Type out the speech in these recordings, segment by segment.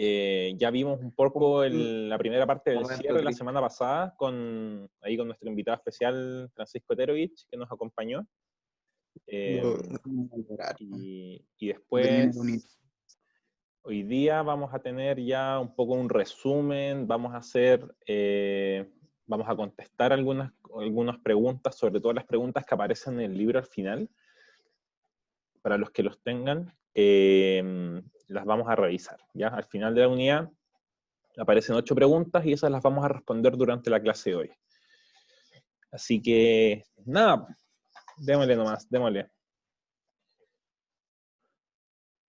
Ya vimos un poco la primera parte del Momento cierre la triste. semana pasada con nuestro invitado especial, Francisco Eterovich, que nos acompañó. Y después, hoy día vamos a tener ya un poco un resumen, vamos a contestar algunas preguntas, sobre todo las preguntas que aparecen en el libro al final. Para los que los tengan, las vamos a revisar. ¿Ya? Al final de la unidad aparecen 8 preguntas y esas las vamos a responder durante la clase de hoy. Así que, nada, démosle nomás, démosle.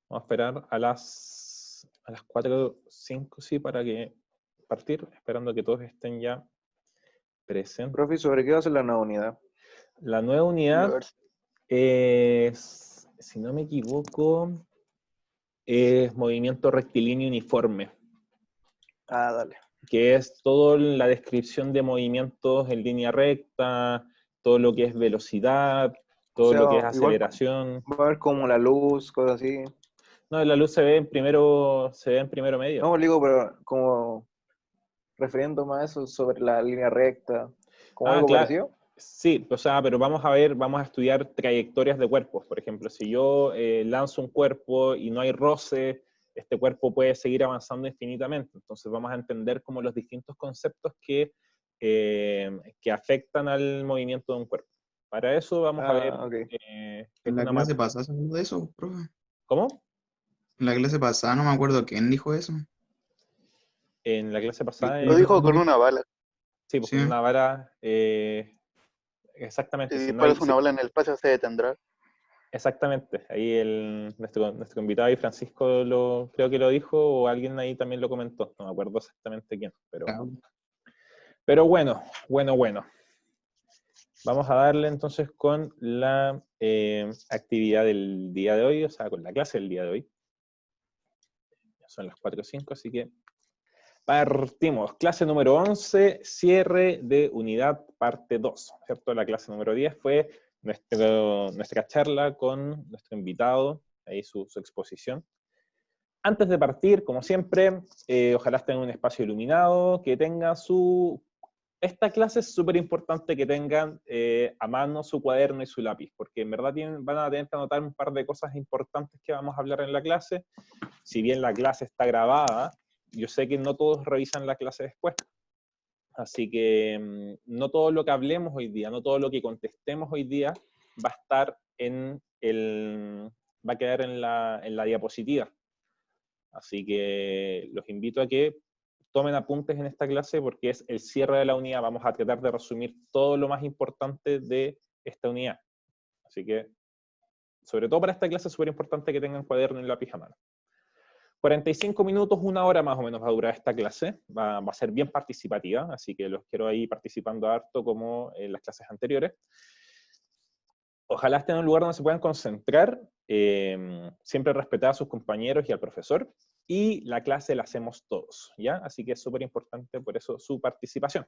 Vamos a esperar a las 4:05, sí, para que partir, esperando que todos estén ya presentes. Profe, ¿sobre qué va a ser la nueva unidad? La nueva unidad es, si no me equivoco, es movimiento rectilíneo uniforme. Ah, dale. Que es toda la descripción de movimientos en línea recta, todo lo que es velocidad, todo lo que es Igual aceleración. va a haber como la luz, cosas así. No, la luz se ve en primero medio. No, digo, pero como refiriéndome a eso sobre la línea recta, como Ah, algo claro. parecido. Sí, o sea, pero vamos a estudiar trayectorias de cuerpos. Por ejemplo, si yo lanzo un cuerpo y no hay roce, este cuerpo puede seguir avanzando infinitamente. Entonces vamos a entender como los distintos conceptos que afectan al movimiento de un cuerpo. Para eso vamos a ver... Ah, ok. En la clase pasada se habló de eso, profe. ¿Cómo? En la clase pasada no me acuerdo quién dijo eso. En la clase pasada... Lo dijo con una bala. Sí, pues Sí. con una vara... exactamente. Si Si no hay, disparas una bala en el espacio se detendrá. exactamente. Ahí nuestro invitado ahí, Francisco, creo que lo dijo, o alguien ahí también lo comentó. No me acuerdo exactamente quién. Pero bueno. Vamos a darle entonces con la actividad del día de hoy, o sea, con la clase del día de hoy. Ya son las 4:05, así que partimos. Clase número 11, cierre de unidad parte 2, ¿cierto? La clase número 10 fue nuestra charla con nuestro invitado, ahí su exposición. Antes de partir, como siempre, ojalá estén en un espacio iluminado, que tenga esta clase es súper importante que tengan a mano su cuaderno y su lápiz, porque en verdad van a tener que anotar un par de cosas importantes que vamos a hablar en la clase. Si bien la clase está grabada, yo sé que no todos revisan la clase después. Así que no todo lo que hablemos hoy día, no todo lo que contestemos hoy día va a estar va a quedar en la diapositiva. Así que los invito a que tomen apuntes en esta clase porque es el cierre de la unidad. Vamos a tratar de resumir todo lo más importante de esta unidad. Así que, sobre todo para esta clase, es súper importante que tengan cuaderno y lápiz a mano. 45 minutos, 1 hora más o menos va a durar esta clase. Va a ser bien participativa, así que los quiero ahí participando harto como en las clases anteriores. Ojalá estén en un lugar donde se puedan concentrar, siempre respetar a sus compañeros y al profesor, y la clase la hacemos todos, ¿ya? Así que es súper importante por eso su participación.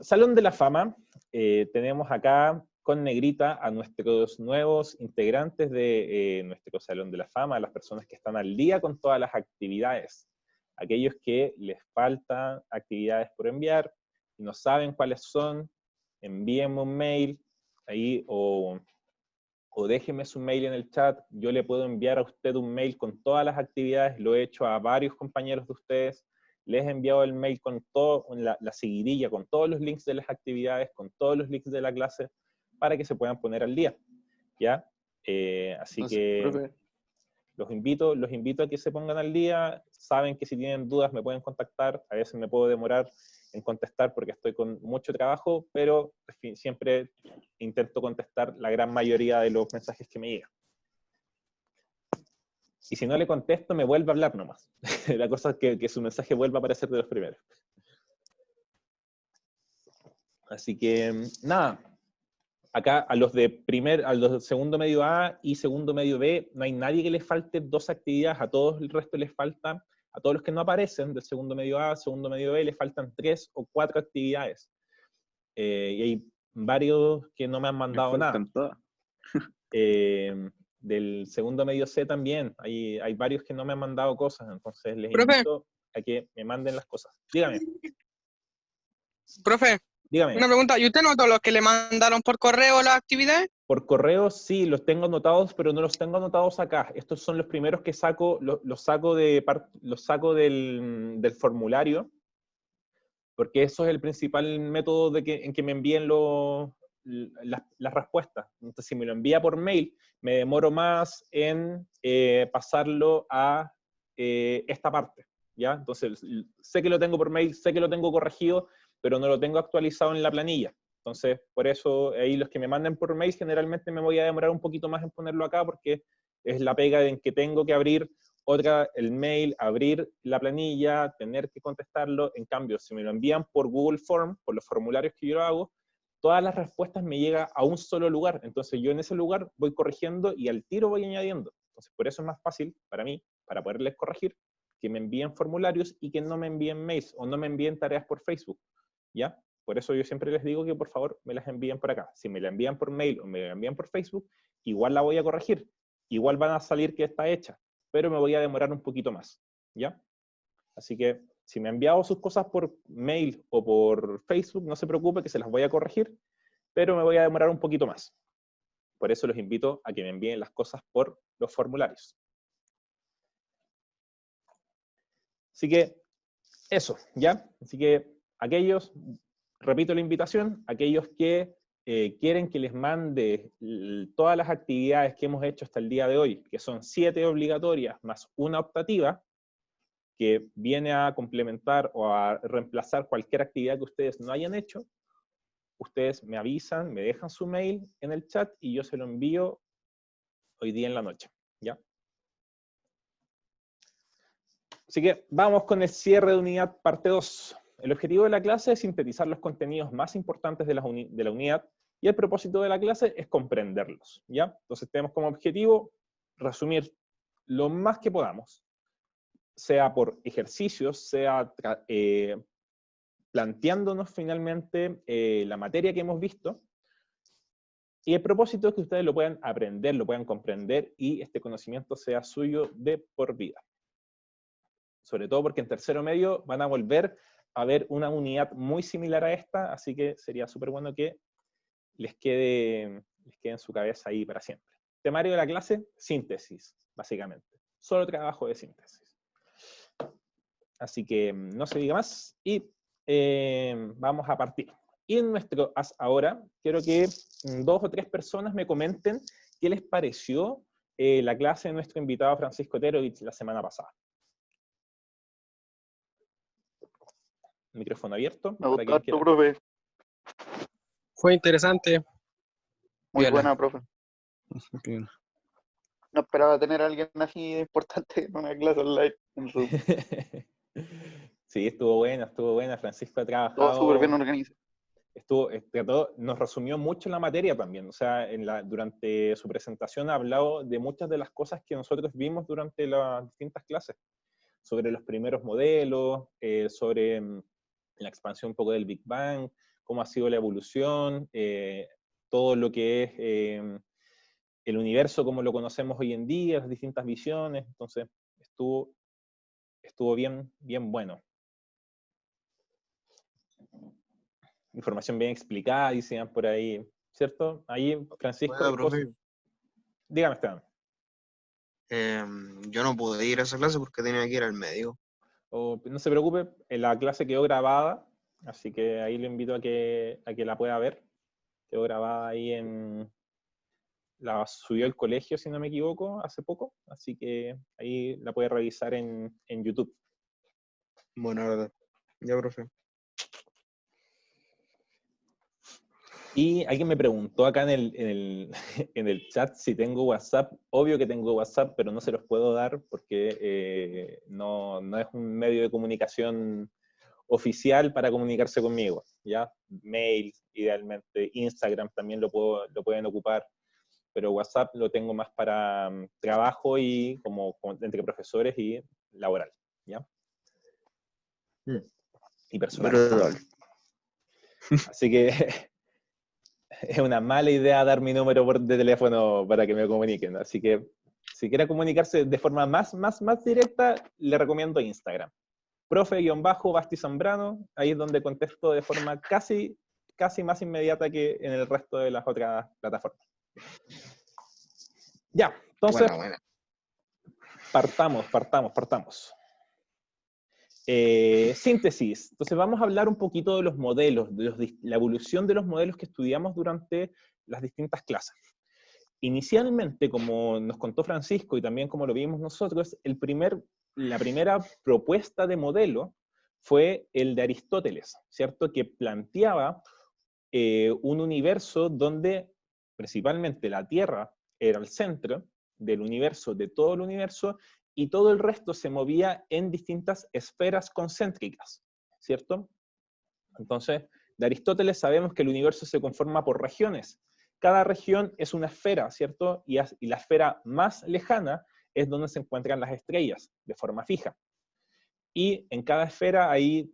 Salón de la Fama, tenemos acá con negrita a nuestros nuevos integrantes de nuestro Salón de la Fama, a las personas que están al día con todas las actividades. Aquellos que les faltan actividades por enviar y no saben cuáles son, envíenme un mail ahí o déjenme su mail en el chat. Yo le puedo enviar a usted un mail con todas las actividades. Lo he hecho a varios compañeros de ustedes. Les he enviado el mail con todo, la seguidilla, con todos los links de las actividades, con todos los links de la clase, para que se puedan poner al día, ¿ya? Así Entonces, que profe, los invito a que se pongan al día. Saben que si tienen dudas me pueden contactar. A veces me puedo demorar en contestar porque estoy con mucho trabajo, pero en fin, siempre intento contestar la gran mayoría de los mensajes que me llegan. Y si no le contesto, me vuelve a hablar nomás. La cosa es que su mensaje vuelva a aparecer de los primeros. Así que, nada. Acá a los de segundo medio A y segundo medio B, no hay nadie que les falte 2 actividades, a todos el resto les faltan, a todos los que no aparecen del segundo medio A, segundo medio B, les faltan 3 o 4 actividades. Y hay varios que no me han mandado nada. del segundo medio C también. Hay varios que no me han mandado cosas, entonces les Profe. invito a que me manden las cosas. Dígame, Profe, dígame. una pregunta. ¿Y usted notó los que le mandaron por correo las actividades? Por correo sí, los tengo anotados, pero no los tengo anotados acá. Estos son los primeros que saco, los saco del formulario, porque eso es el principal método en que me envíen las respuestas. Entonces, si me lo envía por mail, me demoro más en pasarlo a esta parte, ¿ya? Entonces, sé que lo tengo por mail, sé que lo tengo corregido, pero no lo tengo actualizado en la planilla. Entonces, por eso, ahí los que me manden por mail, generalmente me voy a demorar un poquito más en ponerlo acá, porque es la pega en que tengo que abrir el mail, abrir la planilla, tener que contestarlo. En cambio, si me lo envían por Google Form, por los formularios que yo hago, todas las respuestas me llegan a un solo lugar. Entonces yo en ese lugar voy corrigiendo y al tiro voy añadiendo. Entonces por eso es más fácil para mí, para poderles corregir, que me envíen formularios y que no me envíen mails o no me envíen tareas por Facebook, ¿ya? Por eso yo siempre les digo que por favor me las envíen por acá. Si me la envían por mail o me la envían por Facebook, igual la voy a corregir. Igual van a salir que está hecha, pero me voy a demorar un poquito más, ¿ya? Así que si me ha enviado sus cosas por mail o por Facebook, no se preocupe que se las voy a corregir, pero me voy a demorar un poquito más. Por eso los invito a que me envíen las cosas por los formularios. Así que eso, ¿ya? Así que aquellos, repito la invitación, aquellos que quieren que les mande todas las actividades que hemos hecho hasta el día de hoy, que son 7 obligatorias más una optativa, que viene a complementar o a reemplazar cualquier actividad que ustedes no hayan hecho, ustedes me avisan, me dejan su mail en el chat y yo se lo envío hoy día en la noche, ¿ya? Así que vamos con el cierre de unidad parte 2. El objetivo de la clase es sintetizar los contenidos más importantes de la unidad y el propósito de la clase es comprenderlos, ¿ya? Entonces tenemos como objetivo resumir lo más que podamos, sea por ejercicios, sea planteándonos finalmente la materia que hemos visto, y el propósito es que ustedes lo puedan aprender, lo puedan comprender, y este conocimiento sea suyo de por vida. Sobre todo porque en tercero medio van a volver a ver una unidad muy similar a esta, así que sería súper bueno que les quede en su cabeza ahí para siempre. Temario de la clase, síntesis, básicamente. Solo trabajo de síntesis. Así que no se diga más y vamos a partir. Y en nuestro Haz Ahora, quiero que 2 o 3 personas me comenten qué les pareció la clase de nuestro invitado Francisco Terovich la semana pasada. Micrófono abierto. Me Para gustó quien harto, quiera. profe. Fue interesante. Muy Piola. buena, profe. No esperaba tener a alguien así de importante en una clase online en Zoom. Sí, estuvo buena. Francisco ha Todo súper bien trabajado, organizado. nos resumió mucho la materia también. O sea, durante su presentación ha hablado de muchas de las cosas que nosotros vimos durante las distintas clases. Sobre los primeros modelos, sobre la expansión un poco del Big Bang, cómo ha sido la evolución, todo lo que es el universo como lo conocemos hoy en día, las distintas visiones. Entonces, estuvo bien bueno. Información bien explicada, dicen por ahí, ¿cierto? Ahí, Francisco, Bueno, profe, dígame, Esteban. yo no pude ir a esa clase porque tenía que ir al médico. No se preocupe, la clase quedó grabada, así que ahí lo invito a que la pueda ver. Quedó grabada ahí la subió el colegio, si no me equivoco, hace poco, así que ahí la puede revisar en YouTube. Bueno, verdad. Ya, profe. Y alguien me preguntó acá en el chat si tengo WhatsApp. Obvio que tengo WhatsApp, pero no se los puedo dar porque no es un medio de comunicación oficial para comunicarse conmigo, ¿ya? Mail, idealmente, Instagram también lo pueden ocupar, pero WhatsApp lo tengo más para trabajo y como entre profesores y laboral, ¿ya? Y personal. Brutal. Así que es una mala idea dar mi número de teléfono para que me comuniquen. Así que si quiere comunicarse de forma más directa, le recomiendo Instagram. Profe-Basti Zambrano, ahí es donde contesto de forma casi más inmediata que en el resto de las otras plataformas. Ya, entonces, Bueno. partamos. Síntesis. Entonces vamos a hablar un poquito de los modelos, la evolución de los modelos que estudiamos durante las distintas clases. Inicialmente, como nos contó Francisco y también como lo vimos nosotros, la primera propuesta de modelo fue el de Aristóteles, ¿cierto? Que planteaba un universo donde principalmente la Tierra era el centro del universo, de todo el universo, y todo el resto se movía en distintas esferas concéntricas, ¿cierto? Entonces, de Aristóteles sabemos que el universo se conforma por regiones. Cada región es una esfera, ¿cierto? Y la esfera más lejana es donde se encuentran las estrellas, de forma fija. Y en cada esfera ahí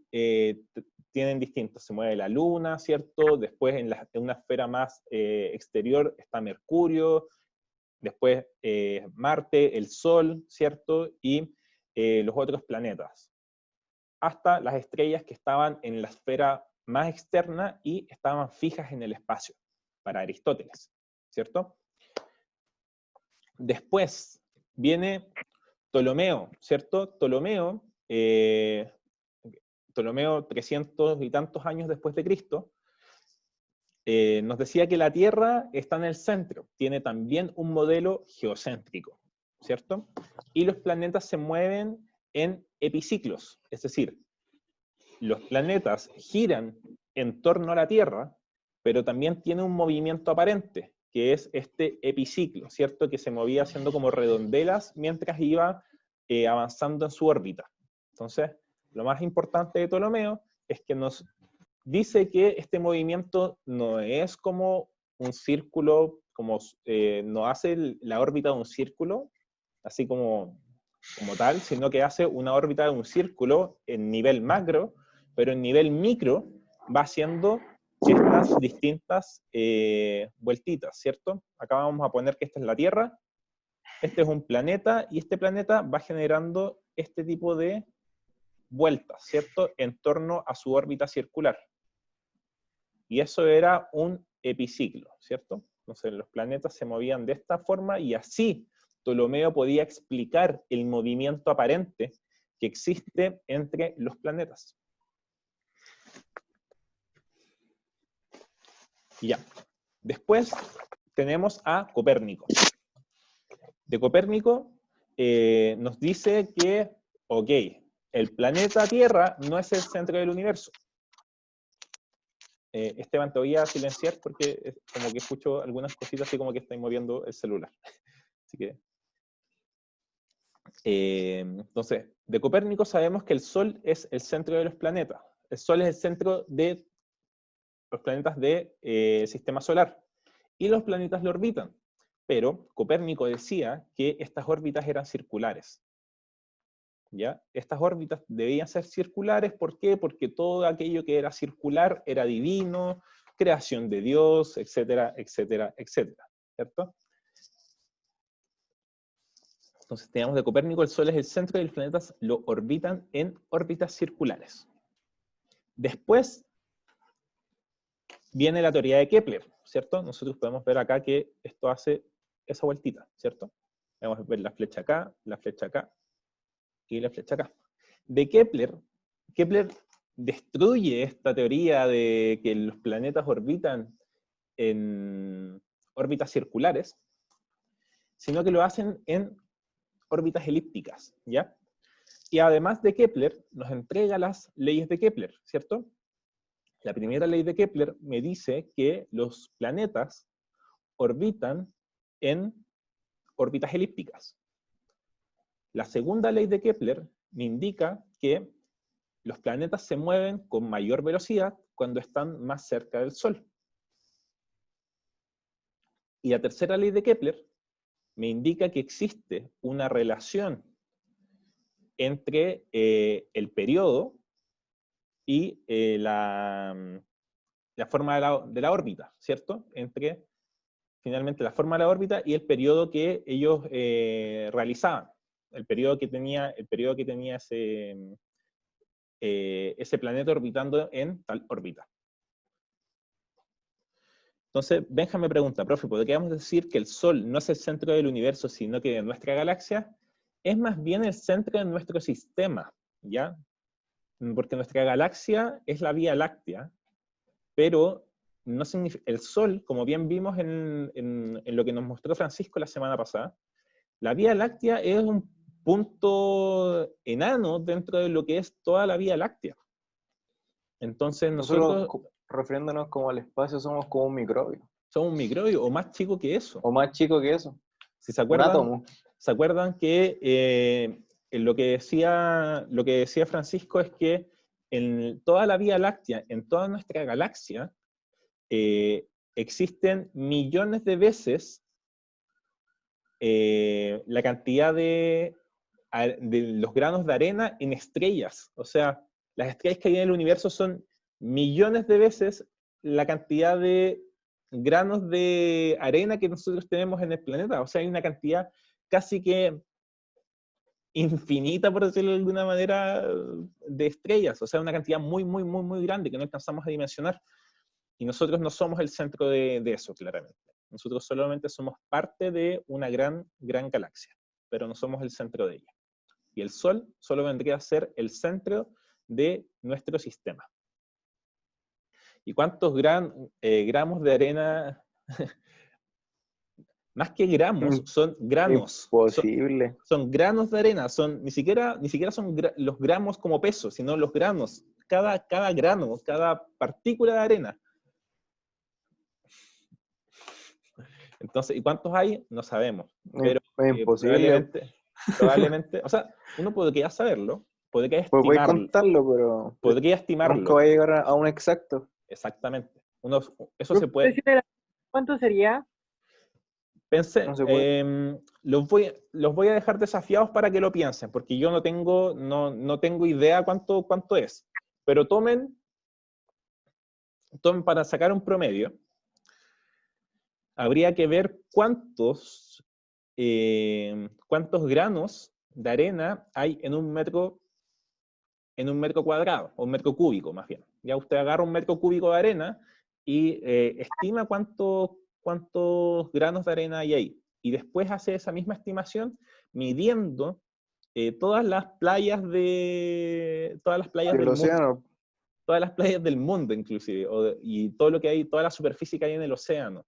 tienen distintos. Se mueve la Luna, ¿cierto? Después en una esfera más exterior está Mercurio, después Marte, el Sol, ¿cierto? Y los otros planetas. Hasta las estrellas que estaban en la esfera más externa y estaban fijas en el espacio, para Aristóteles, ¿cierto? Después viene Ptolomeo, ¿cierto? Ptolomeo 300 y tantos años después de Cristo, nos decía que la Tierra está en el centro, tiene también un modelo geocéntrico, ¿cierto? Y los planetas se mueven en epiciclos, es decir, los planetas giran en torno a la Tierra, pero también tiene un movimiento aparente, que es este epiciclo, ¿cierto? Que se movía haciendo como redondelas mientras iba avanzando en su órbita. Entonces, lo más importante de Ptolomeo es que nos dice que este movimiento no es como un círculo, no hace la órbita de un círculo, así como tal, sino que hace una órbita de un círculo en nivel macro, pero en nivel micro va haciendo estas distintas vueltitas, ¿cierto? Acá vamos a poner que esta es la Tierra, este es un planeta, y este planeta va generando este tipo de vueltas, ¿cierto? En torno a su órbita circular. Y eso era un epiciclo, ¿cierto? Entonces los planetas se movían de esta forma y así Ptolomeo podía explicar el movimiento aparente que existe entre los planetas. Y ya. Después tenemos a Copérnico. De Copérnico nos dice que, ok, el planeta Tierra no es el centro del universo. Esteban, te voy a silenciar porque es como que escucho algunas cositas así como que estoy moviendo el celular. Así que... entonces, de Copérnico sabemos que el Sol es el centro de los planetas. El Sol es el centro de los planetas del sistema solar. Y los planetas lo orbitan. Pero Copérnico decía que estas órbitas eran circulares. ¿Ya? Estas órbitas debían ser circulares, ¿por qué? Porque todo aquello que era circular era divino, creación de Dios, etcétera, etcétera, etcétera. ¿Cierto? Entonces teníamos de Copérnico, el Sol es el centro y los planetas lo orbitan en órbitas circulares. Después viene la teoría de Kepler, ¿cierto? Nosotros podemos ver acá que esto hace esa vueltita, ¿cierto? Vamos a ver la flecha acá y la flecha acá. De Kepler destruye esta teoría de que los planetas orbitan en órbitas circulares, sino que lo hacen en órbitas elípticas, ¿ya? Y además de Kepler, nos entrega las leyes de Kepler, ¿cierto? La primera ley de Kepler me dice que los planetas orbitan en órbitas elípticas. La segunda ley de Kepler me indica que los planetas se mueven con mayor velocidad cuando están más cerca del Sol. Y la tercera ley de Kepler me indica que existe una relación entre el periodo y la la forma de la órbita, ¿cierto? Entre finalmente la forma de la órbita y el periodo que ellos realizaban, el periodo que tenía ese planeta orbitando en tal órbita. Entonces, Benja me pregunta, profe, ¿podríamos decir que el Sol no es el centro del universo, sino que de nuestra galaxia? Es más bien el centro de nuestro sistema, ¿ya? Porque nuestra galaxia es la Vía Láctea, pero no el Sol, como bien vimos en lo que nos mostró Francisco la semana pasada, la Vía Láctea es un punto enano dentro de lo que es toda la Vía Láctea. Entonces nosotros refiriéndonos como al espacio, somos como un microbio. somos un microbio, o más chico que eso. O más chico que eso. Si se Un acuerdan, átomo. ¿se acuerdan que lo que decía Francisco es que en toda la Vía Láctea, en toda nuestra galaxia, existen millones de veces la cantidad de los granos de arena en estrellas? O sea, las estrellas que hay en el universo son millones de veces la cantidad de granos de arena que nosotros tenemos en el planeta. O sea, hay una cantidad casi que infinita, por decirlo de alguna manera, de estrellas. O sea, una cantidad muy, muy, muy, muy grande que no alcanzamos a dimensionar. Y nosotros no somos el centro de eso, claramente. Nosotros solamente somos parte de una gran, gran galaxia, pero no somos el centro de ella. Y el Sol solo vendría a ser el centro de nuestro sistema. ¿Y cuántos gramos de arena? Más que gramos, son granos. Imposible. Son granos de arena, ni siquiera son los gramos como peso, sino los granos. Cada grano, cada partícula de arena. Entonces, ¿y cuántos hay? No sabemos. Pero Es imposible. probablemente, o sea, uno podría saberlo, podría Pues voy a estimarlo. contarlo, pero Podría estimarlo. nunca va a llegar a un exacto. Exactamente. Eso se puede. ¿Cuánto sería? Pensé, No se puede. los voy a dejar desafiados para que lo piensen, porque yo no tengo idea cuánto es. Pero tomen para sacar un promedio, habría que ver cuántos granos de arena hay en un metro cuadrado, o un metro cúbico más bien. Ya usted agarra un metro cúbico de arena y estima cuántos granos de arena hay ahí. Y después hace esa misma estimación midiendo todas las playas del océano. Todas las playas del mundo, inclusive, y todo lo que hay, toda la superficie que hay en el océano.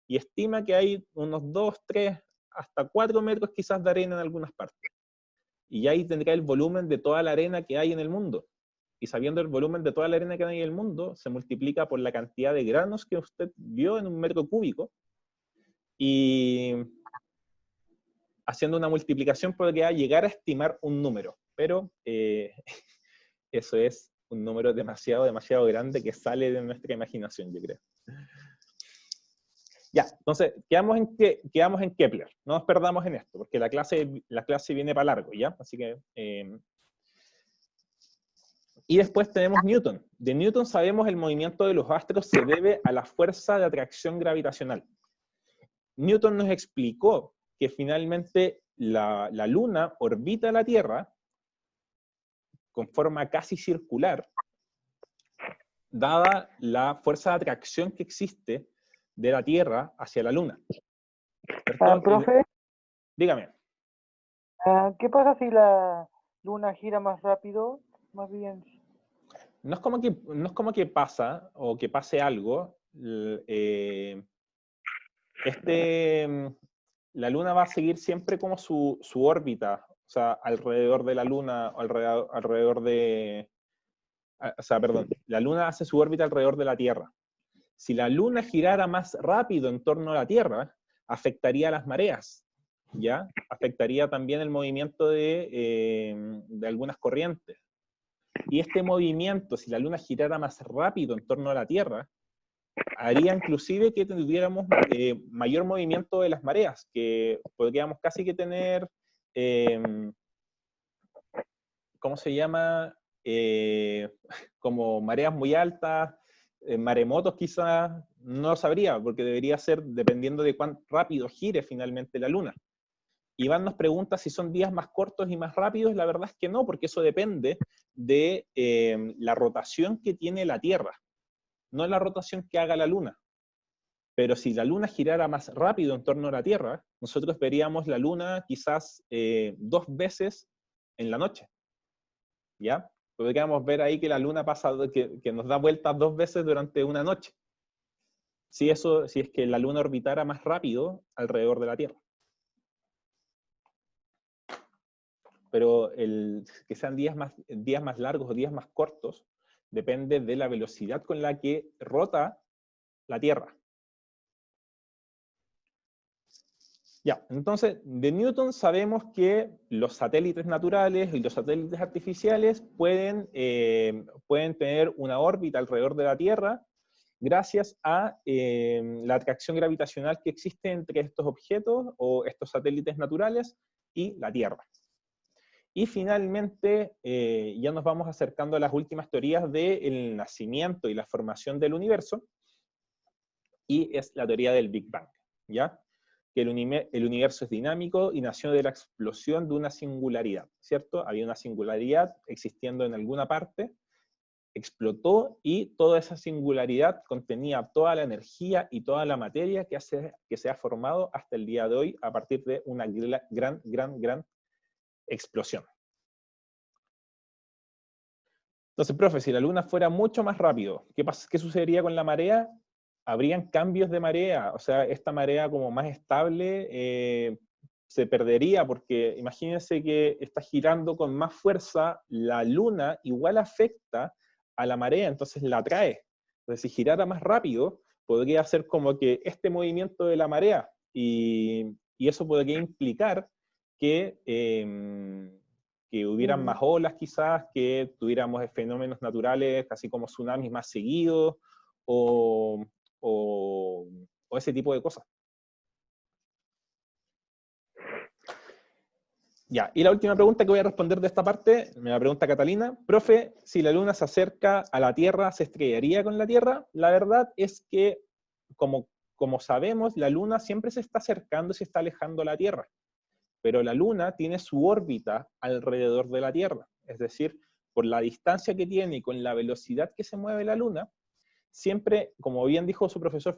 Y estima que hay unos 2, 3, hasta 4 metros quizás de arena en algunas partes. Y ahí tendrá el volumen de toda la arena que hay en el mundo. Y sabiendo el volumen de toda la arena que hay en el mundo, se multiplica por la cantidad de granos que usted vio en un metro cúbico. Y haciendo una multiplicación podría llegar a estimar un número. Pero eso es un número demasiado, demasiado grande que sale de nuestra imaginación, yo creo. Ya, entonces, quedamos en Kepler. No nos perdamos en esto, porque la clase viene para largo, ¿ya? Así que... y después tenemos Newton. De Newton sabemos el movimiento de los astros se debe a la fuerza de atracción gravitacional. Newton nos explicó que finalmente la Luna orbita la Tierra con forma casi circular, dada la fuerza de atracción que existe de la Tierra hacia la Luna. Profe, Dígame. ¿qué pasa si la Luna gira más rápido? Más bien. No es como que pasa, o que pase algo. La Luna va a seguir siempre como su órbita, o sea, alrededor de la Luna, la Luna hace su órbita alrededor de la Tierra. Si la Luna girara más rápido en torno a la Tierra, afectaría las mareas, ¿ya? Afectaría también el movimiento de algunas corrientes. Y este movimiento, si la Luna girara más rápido en torno a la Tierra, haría inclusive que tuviéramos mayor movimiento de las mareas, que podríamos casi que tener, ¿cómo se llama? Como mareas muy altas, maremotos quizás no lo sabría, porque debería ser dependiendo de cuán rápido gire finalmente la Luna. Iván nos pregunta si son días más cortos y más rápidos. La verdad es que no, porque eso depende de la rotación que tiene la Tierra, no la rotación que haga la Luna. Pero si la Luna girara más rápido en torno a la Tierra, nosotros veríamos la Luna quizás 2 veces en la noche. ¿Ya? Podríamos ver ahí que la Luna pasa, que nos da vueltas 2 veces durante una noche. Si es que la Luna orbitara más rápido alrededor de la Tierra. Pero que sean días más largos o días más cortos depende de la velocidad con la que rota la Tierra. Ya, entonces, de Newton sabemos que los satélites naturales y los satélites artificiales pueden tener una órbita alrededor de la Tierra gracias a la atracción gravitacional que existe entre estos objetos o estos satélites naturales y la Tierra. Y finalmente, ya nos vamos acercando a las últimas teorías del nacimiento y la formación del universo, y es la teoría del Big Bang, ¿ya? Que el universo es dinámico y nació de la explosión de una singularidad, ¿cierto? Había una singularidad existiendo en alguna parte, explotó y toda esa singularidad contenía toda la energía y toda la materia que se ha formado hasta el día de hoy a partir de una gran explosión. Entonces, profe, si la Luna fuera mucho más rápido, ¿qué sucedería con la marea? Habrían cambios de marea, o sea, esta marea como más estable se perdería, porque imagínense que está girando con más fuerza, la Luna igual afecta a la marea, entonces la atrae. Entonces, si girara más rápido, podría ser como que este movimiento de la marea, y eso podría implicar que hubieran más olas quizás, que tuviéramos fenómenos naturales, así como tsunamis más seguidos, o ese tipo de cosas. Ya, y la última pregunta que voy a responder de esta parte, me la pregunta Catalina. Profe, si la Luna se acerca a la Tierra, ¿se estrellaría con la Tierra? La verdad es que, como sabemos, la Luna siempre se está acercando y se está alejando a la Tierra. Pero la Luna tiene su órbita alrededor de la Tierra. Es decir, por la distancia que tiene y con la velocidad que se mueve la Luna, siempre, como bien dijo el profesor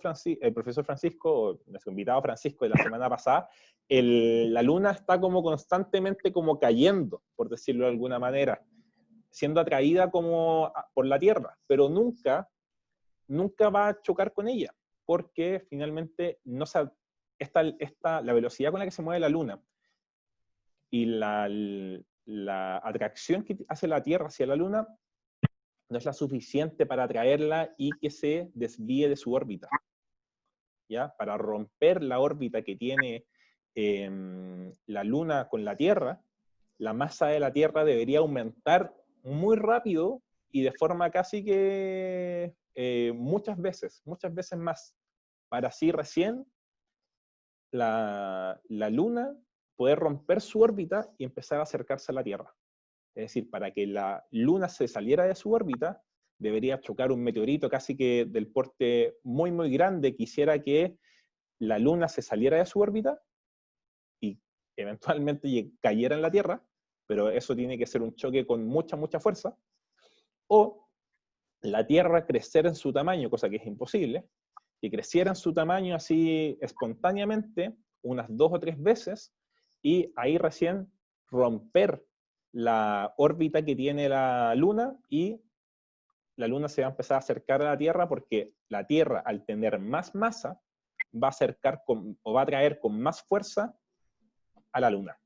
Francisco, nuestro invitado Francisco de la semana pasada, la Luna está como constantemente como cayendo, por decirlo de alguna manera, siendo atraída como por la Tierra, pero nunca va a chocar con ella, porque finalmente la velocidad con la que se mueve la Luna y la atracción que hace la Tierra hacia la Luna no es la suficiente para atraerla y que se desvíe de su órbita. ¿Ya? Para romper la órbita que tiene la Luna con la Tierra, la masa de la Tierra debería aumentar muy rápido y de forma casi que muchas veces más, para así recién la Luna poder romper su órbita y empezar a acercarse a la Tierra. Es decir, para que la Luna se saliera de su órbita, debería chocar un meteorito casi que del porte muy, muy grande que hiciera que la Luna se saliera de su órbita y eventualmente cayera en la Tierra, pero eso tiene que ser un choque con mucha fuerza, o la Tierra crecer en su tamaño, cosa que es imposible, que creciera en su tamaño así espontáneamente unas 2 o 3 veces, y ahí recién romper la órbita que tiene la Luna, y la Luna se va a empezar a acercar a la Tierra, porque la Tierra, al tener más masa, va a atraer con más fuerza a la Luna.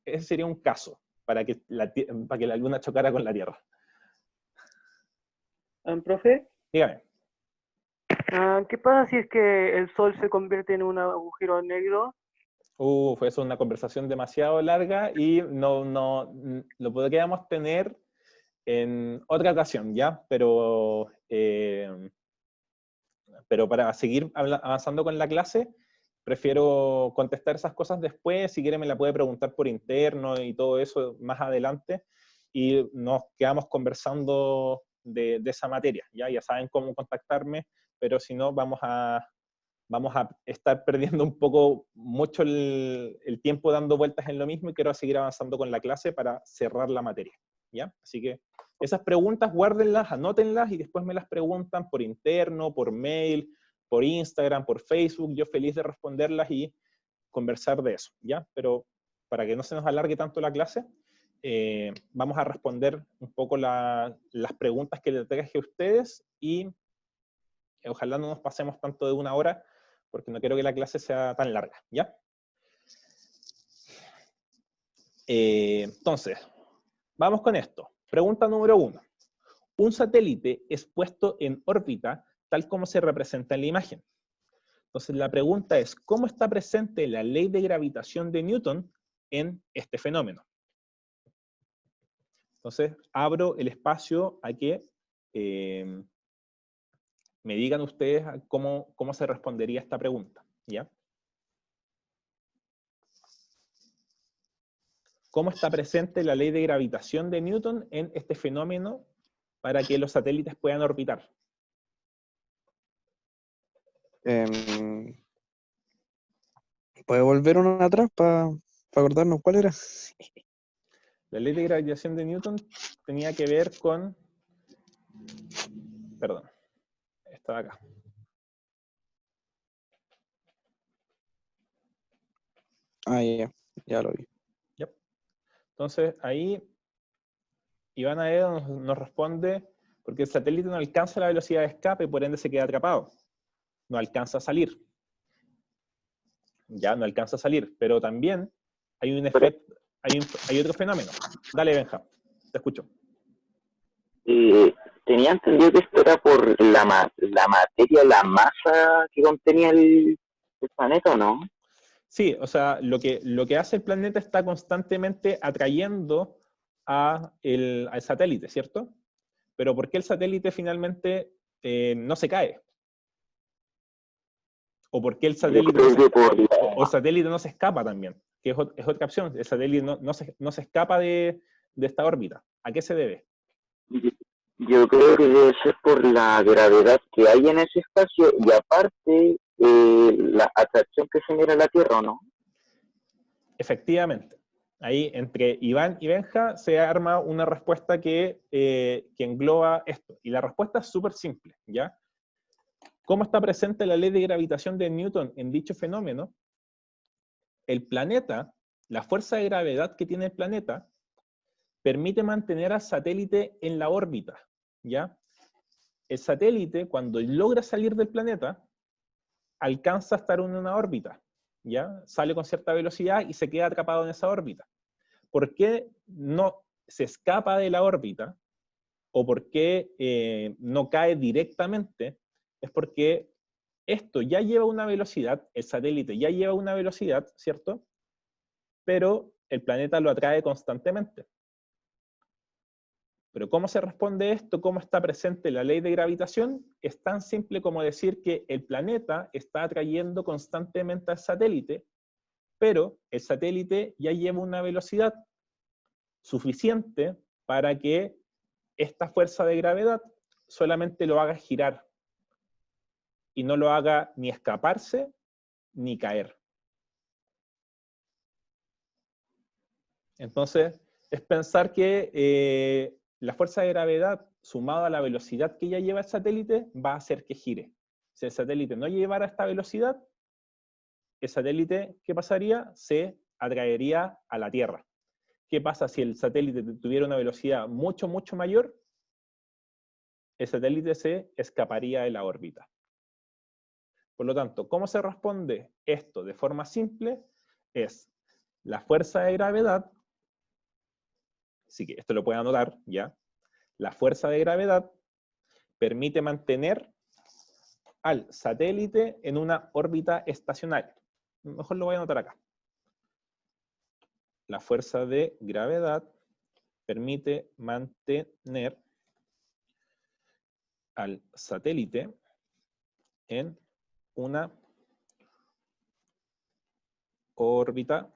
Ese sería un caso para que la Luna chocara con la Tierra. Profe, Dígame. ¿qué pasa si es que el Sol se convierte en un agujero negro? Fue eso una conversación demasiado larga y no lo podríamos tener en otra ocasión, ¿ya? Pero para seguir avanzando con la clase, prefiero contestar esas cosas después. Si quiere me la puede preguntar por interno y todo eso más adelante, y nos quedamos conversando de esa materia. Ya saben cómo contactarme, pero si no, vamos a estar perdiendo mucho el tiempo dando vueltas en lo mismo y quiero seguir avanzando con la clase para cerrar la materia. ¿Ya? Así que esas preguntas guárdenlas, anótenlas y después me las preguntan por interno, por mail, por Instagram, por Facebook. Yo feliz de responderlas y conversar de eso. ¿Ya? Pero para que no se nos alargue tanto la clase, vamos a responder un poco las preguntas que les traje a ustedes y ojalá no nos pasemos tanto de 1 hora porque no quiero que la clase sea tan larga, ¿ya? Entonces, vamos con esto. Pregunta número 1. Un satélite es puesto en órbita tal como se representa en la imagen. Entonces, la pregunta es, ¿cómo está presente la ley de gravitación de Newton en este fenómeno? Entonces, abro el espacio a que me digan ustedes cómo se respondería esta pregunta, ¿ya? ¿Cómo está presente la ley de gravitación de Newton en este fenómeno para que los satélites puedan orbitar? ¿Puede volver uno atrás para acordarnos cuál era? La ley de gravitación de Newton tenía que ver con... Perdón, estaba acá. Ah, ya lo vi. Yep. Entonces, ahí Iván Aedo nos responde, porque el satélite no alcanza la velocidad de escape y por ende se queda atrapado. No alcanza a salir. Ya, no alcanza a salir. Pero también hay un efecto, hay otro fenómeno. Dale, Benja, te escucho. Tenía entendido que esto era por la materia, la masa que contenía el planeta, ¿o no? Sí, o sea, lo que hace el planeta está constantemente atrayendo al satélite, ¿cierto? Pero ¿por qué el satélite finalmente no se cae? ¿O por qué el satélite no se escapa también? Que es otra opción. El satélite no se escapa de esta órbita. ¿A qué se debe? Yo creo que debe ser por la gravedad que hay en ese espacio y aparte la atracción que genera la Tierra, ¿o no? Efectivamente. Ahí entre Iván y Benja se arma una respuesta que engloba esto. Y la respuesta es súper simple, ¿ya? ¿Cómo está presente la ley de gravitación de Newton en dicho fenómeno? El planeta, la fuerza de gravedad que tiene el planeta, permite mantener al satélite en la órbita, ¿ya? El satélite, cuando logra salir del planeta, alcanza a estar en una órbita, ¿ya? Sale con cierta velocidad y se queda atrapado en esa órbita. ¿Por qué no se escapa de la órbita? ¿O por qué no cae directamente? Es porque esto ya lleva una velocidad, el satélite ya lleva una velocidad, ¿cierto? Pero el planeta lo atrae constantemente. Pero ¿cómo se responde esto? ¿Cómo está presente la ley de gravitación? Es tan simple como decir que el planeta está atrayendo constantemente al satélite, pero el satélite ya lleva una velocidad suficiente para que esta fuerza de gravedad solamente lo haga girar y no lo haga ni escaparse ni caer. Entonces, es pensar que la fuerza de gravedad sumada a la velocidad que ya lleva el satélite va a hacer que gire. Si el satélite no llevara esta velocidad, el satélite, ¿qué pasaría? Se atraería a la Tierra. ¿Qué pasa si el satélite tuviera una velocidad mucho, mucho mayor? El satélite se escaparía de la órbita. Por lo tanto, ¿cómo se responde esto de forma simple? Es la fuerza de gravedad, así que esto lo pueden anotar, ¿ya? La fuerza de gravedad permite mantener al satélite en una órbita estacionaria. Mejor lo voy a anotar acá. La fuerza de gravedad permite mantener al satélite en una órbita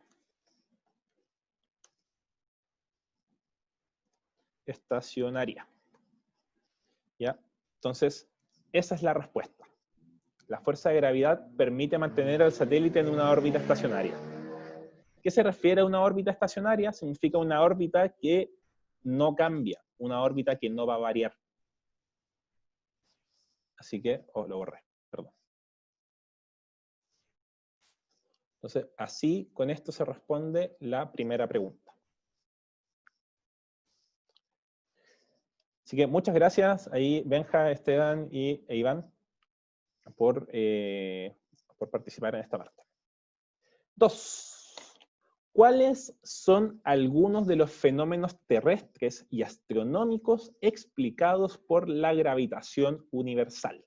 estacionaria. ¿Ya? Entonces, esa es la respuesta. La fuerza de gravedad permite mantener al satélite en una órbita estacionaria. ¿Qué se refiere a una órbita estacionaria? Significa una órbita que no cambia, una órbita que no va a variar. Así que, lo borré, perdón. Entonces, así, con esto se responde la primera pregunta. Así que muchas gracias ahí, Benja, Esteban e Iván, por participar en esta parte. 2. ¿Cuáles son algunos de los fenómenos terrestres y astronómicos explicados por la gravitación universal?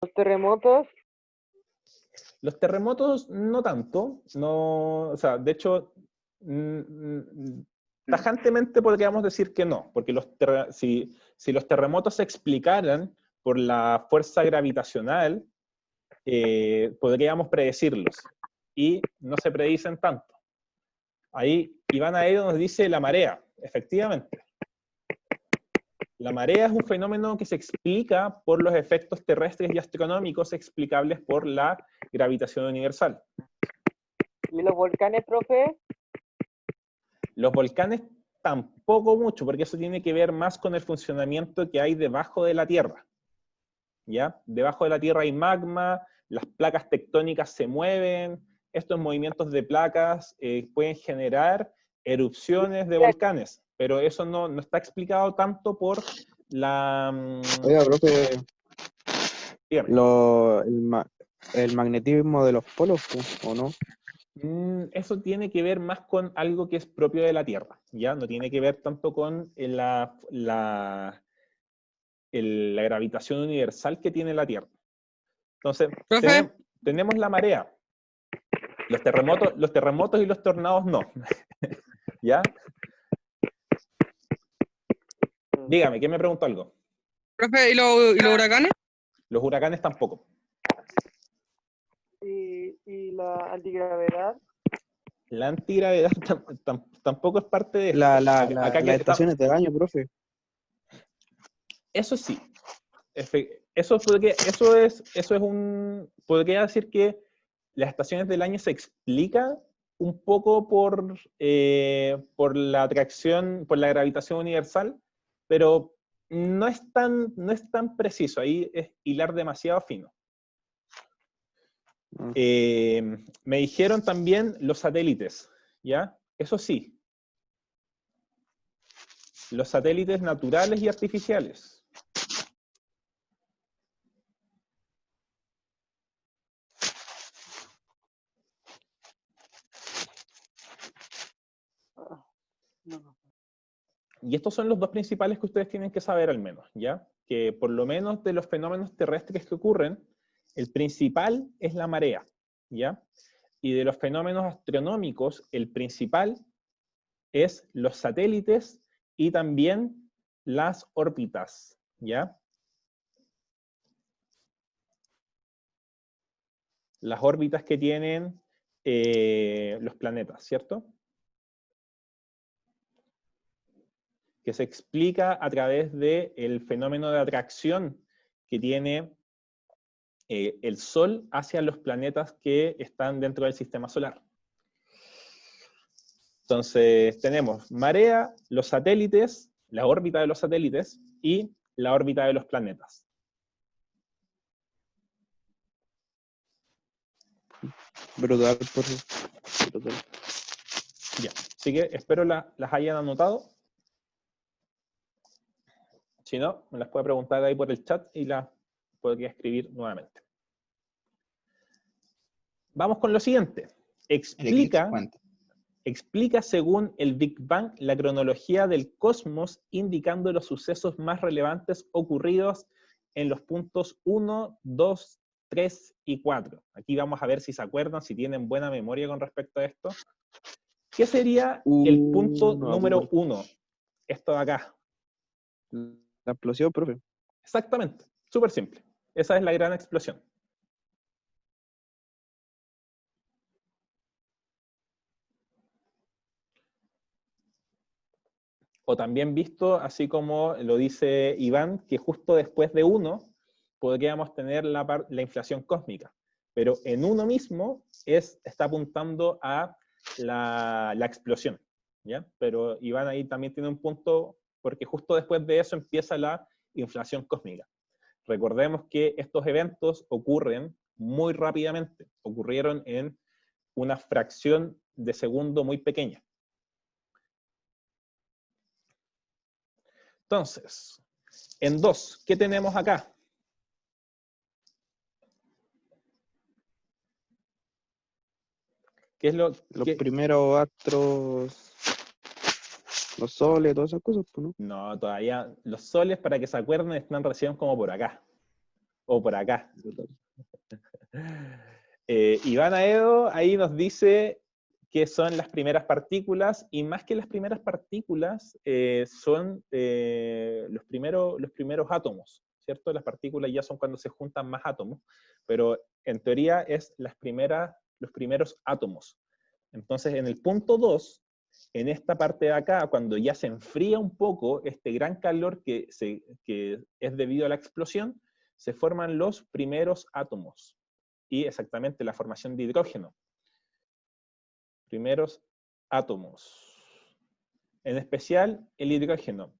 Los terremotos, Los terremotos no tanto, no, o sea, de hecho, tajantemente podríamos decir que no, porque si los terremotos se explicaran por la fuerza gravitacional, podríamos predecirlos, y no se predicen tanto. Ahí Iván Aedo nos dice la marea, efectivamente. La marea es un fenómeno que se explica por los efectos terrestres y astronómicos explicables por la gravitación universal. y los volcanes, profe, Los volcanes tampoco mucho, porque eso tiene que ver más con el funcionamiento que hay debajo de la Tierra. ¿Ya? Debajo de la Tierra hay magma, las placas tectónicas se mueven, estos movimientos de placas pueden generar erupciones de volcanes, pero eso no está explicado tanto por la... Oiga, profe, dígame. el magnetismo de los polos, ¿o no? Eso tiene que ver más con algo que es propio de la Tierra, ¿ya? No tiene que ver tanto con la gravitación universal que tiene la Tierra. Entonces, Profe. tenemos la marea. Los terremotos y los tornados no. ¿Ya? Dígame, ¿quién me preguntó algo? Profe, ¿y los huracanes? Los huracanes tampoco. y la antigravedad, La antigravedad tampoco es parte de esto. Las que estaciones del año, profe. Eso sí. Podría decir que las estaciones del año se explican un poco por la atracción, por la gravitación universal, pero no es tan preciso. Ahí es hilar demasiado fino. Me dijeron también los satélites, ¿ya? Eso sí. Los satélites naturales y artificiales. no. Y estos son los dos principales que ustedes tienen que saber al menos, ¿ya? Que por lo menos de los fenómenos terrestres que ocurren, el principal es la marea, ¿ya? Y de los fenómenos astronómicos, el principal es los satélites y también las órbitas, ¿ya? Las órbitas que tienen los planetas, ¿cierto? Que se explica a través del fenómeno de atracción que tiene el Sol hacia los planetas que están dentro del sistema solar. Entonces tenemos marea, los satélites, la órbita de los satélites y la órbita de los planetas. Brutal, profe. Brutal. Ya, así que espero las hayan anotado. Si no, me las puede preguntar ahí por el chat y las podría escribir nuevamente. Vamos con lo siguiente. Explica según el Big Bang la cronología del cosmos, indicando los sucesos más relevantes ocurridos en los puntos 1, 2, 3 y 4. Aquí vamos a ver si se acuerdan, si tienen buena memoria con respecto a esto. ¿Qué sería el punto número 1? Esto de acá. La explosión, profe. Exactamente, súper simple. Esa es la gran explosión. o también visto, así como lo dice Iván, que justo después de 1 podríamos tener la inflación cósmica. Pero en 1 mismo está apuntando a la explosión, ¿ya? Pero Iván ahí también tiene un punto, porque justo después de eso empieza la inflación cósmica. Recordemos que estos eventos ocurren muy rápidamente, ocurrieron en una fracción de segundo muy pequeña. Entonces, en 2, ¿qué tenemos acá? ¿Qué es Los primeros astros, los soles, todas esas cosas, pues, ¿no? No, todavía los soles, para que se acuerden, están recién como por acá. O por acá. Iván Aedo ahí nos dice que son las primeras partículas, y más que las primeras partículas, son los primeros átomos, ¿cierto? Las partículas ya son cuando se juntan más átomos, pero en teoría es los primeros átomos. Entonces, en el punto 2, en esta parte de acá, cuando ya se enfría un poco este gran calor que es debido a la explosión, se forman los primeros átomos, y exactamente la formación de hidrógeno. Primeros átomos. En especial, el hidrógeno.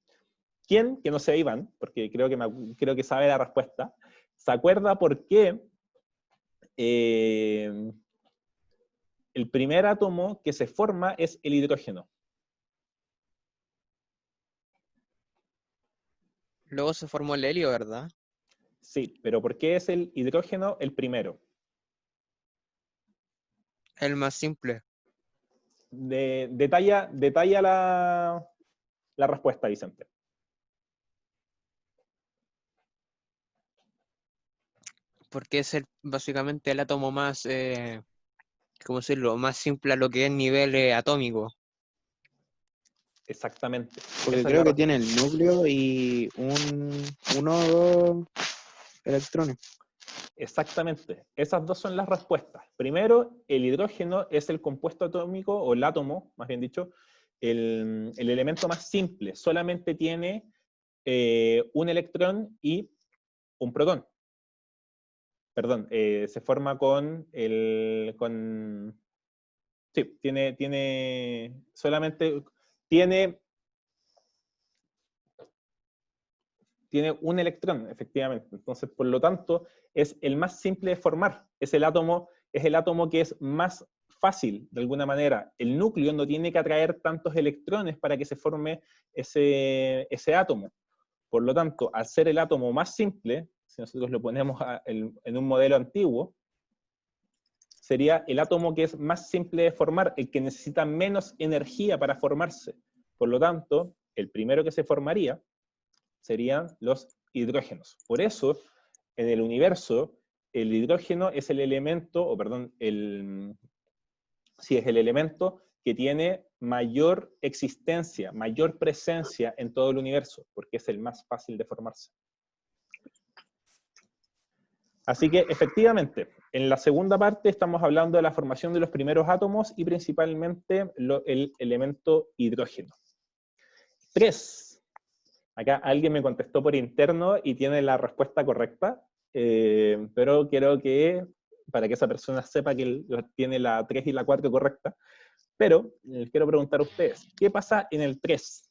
¿Quién, que no sea Iván, porque creo que sabe la respuesta, se acuerda por qué el primer átomo que se forma es el hidrógeno? Luego se formó el helio, ¿verdad? Sí, pero ¿por qué es el hidrógeno el primero? El más simple. Detalla la respuesta, Vicente. Porque es básicamente el átomo más, ¿cómo decirlo? Más simple a lo que es nivel atómico. Exactamente. Porque Esa es creo la que tiene el núcleo y uno o dos electrones. Exactamente. Esas dos son las respuestas. Primero, el hidrógeno es el compuesto atómico, o el átomo, más bien dicho, el elemento más simple. Solamente tiene un electrón y un protón. Perdón, se forma sí, tiene un electrón, efectivamente. Entonces, por lo tanto, es el más simple de formar. Es el átomo que es más fácil, de alguna manera. El núcleo no tiene que atraer tantos electrones para que se forme ese átomo. Por lo tanto, al ser el átomo más simple, si nosotros lo ponemos en un modelo antiguo, sería el átomo que es más simple de formar, el que necesita menos energía para formarse. Por lo tanto, el primero que se formaría serían los hidrógenos. Por eso, en el universo, el hidrógeno es el elemento, es el elemento que tiene mayor existencia, mayor presencia en todo el universo, porque es el más fácil de formarse. Así que, efectivamente, en la segunda parte estamos hablando de la formación de los primeros átomos y principalmente el elemento hidrógeno. 3. Acá alguien me contestó por interno y tiene la respuesta correcta, pero quiero que, para que esa persona sepa que tiene la 3 y la 4 correcta, pero les quiero preguntar a ustedes, ¿qué pasa en el 3?